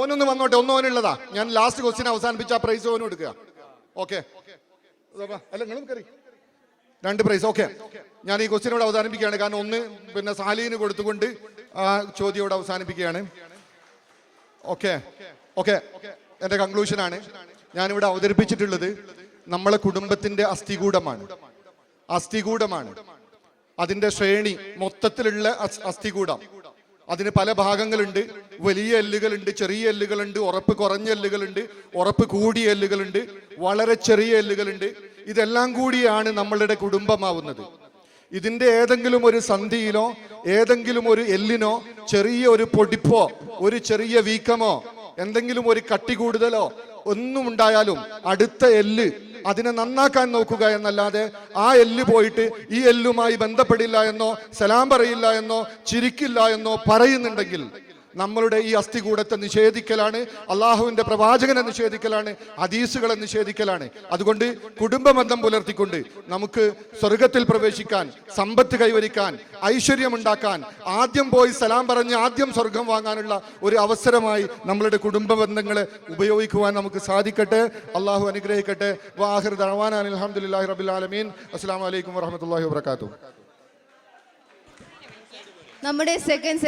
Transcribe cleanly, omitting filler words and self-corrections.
ഓനൊന്ന് വന്നോട്ടെ, ഓനുള്ളതാ. ഞാൻ last question അവസാനിപ്പിച്ച ആ പ്രൈസ് ഓനും എടുക്കുക. ഓക്കെ, അല്ല നിങ്ങളും കയറി 2 പ്രൈസ്. ഓക്കെ, ഞാൻ ഈ ക്വസ്റ്റ്യൻ ഇവിടെ അവസാനിപ്പിക്കുകയാണ്. കാരണം ഒന്ന് പിന്നെ സാലീന് കൊടുത്തുകൊണ്ട് ആ ചോദ്യം ഇവിടെ അവസാനിപ്പിക്കുകയാണ്. ഓക്കെ ഓക്കെ, എന്റെ കൺക്ലൂഷനാണ്. ഞാനിവിടെ അവതരിപ്പിച്ചിട്ടുള്ളത് നമ്മളെ കുടുംബത്തിന്റെ അസ്ഥികൂടമാണ്. അതിന്റെ ശ്രേണി മൊത്തത്തിലുള്ള അസ്ഥികൂടം. അതിന് പല ഭാഗങ്ങളുണ്ട്. വലിയ എല്ലുകളുണ്ട്, ചെറിയ എല്ലുകളുണ്ട്, ഉറപ്പ് കുറഞ്ഞ എല്ലുകളുണ്ട്, ഉറപ്പ് കൂടിയ എല്ലുകളുണ്ട്, വളരെ ചെറിയ എല്ലുകളുണ്ട്. ഇതെല്ലാം കൂടിയാണ് നമ്മളുടെ കുടുംബമാവുന്നത്. ഇതിന്റെ ഏതെങ്കിലും ഒരു സന്ധിയിലോ ഏതെങ്കിലും ഒരു എല്ലിനോ ചെറിയ ഒരു പൊടിപ്പോ ഒരു ചെറിയ വീക്കമോ എന്തെങ്കിലും ഒരു കട്ടി കൂടുതലോ ഒന്നും ഉണ്ടായാലും അടുത്ത എല്ല് അതിനെ നന്നാക്കാൻ നോക്കുക എന്നല്ലാതെ ആ എല്ല് പോയിട്ട് ഈ എല്ലുമായി ബന്ധപ്പെടില്ല എന്നോ സലാം പറയില്ല എന്നോ ചിരിക്കില്ല എന്നോ പറയുന്നുണ്ടെങ്കിൽ നമ്മളുടെ ഈ അസ്ഥികൂടത്തെ നിഷേധിക്കലാണ്, അള്ളാഹുവിന്റെ പ്രവാചകനെ നിഷേധിക്കലാണ്, ഹദീസുകളെ നിഷേധിക്കലാണ്. അതുകൊണ്ട് കുടുംബബന്ധം പുലർത്തിക്കൊണ്ട് നമുക്ക് സ്വർഗത്തിൽ പ്രവേശിക്കാൻ, സമ്പത്ത് കൈവരിക്കാൻ, ഐശ്വര്യമുണ്ടാക്കാൻ, ആദ്യം പോയി സലാം പറഞ്ഞ് ആദ്യം സ്വർഗം വാങ്ങാനുള്ള ഒരു അവസരമായി നമ്മളുടെ കുടുംബ ബന്ധങ്ങളെ ഉപയോഗിക്കുവാൻ നമുക്ക് സാധിക്കട്ടെ. അള്ളാഹു അനുഗ്രഹിക്കട്ടെ. വാഹിർ ദഅ്വാനാ അൽഹംദുലില്ലാഹി റബ്ബിൽ ആലമീൻ. അസ്സലാമു അലൈക്കും വറഹ്മത്തുള്ളാഹി വബറകാതുഹു. നമ്മുടെ സെക്കൻഡ്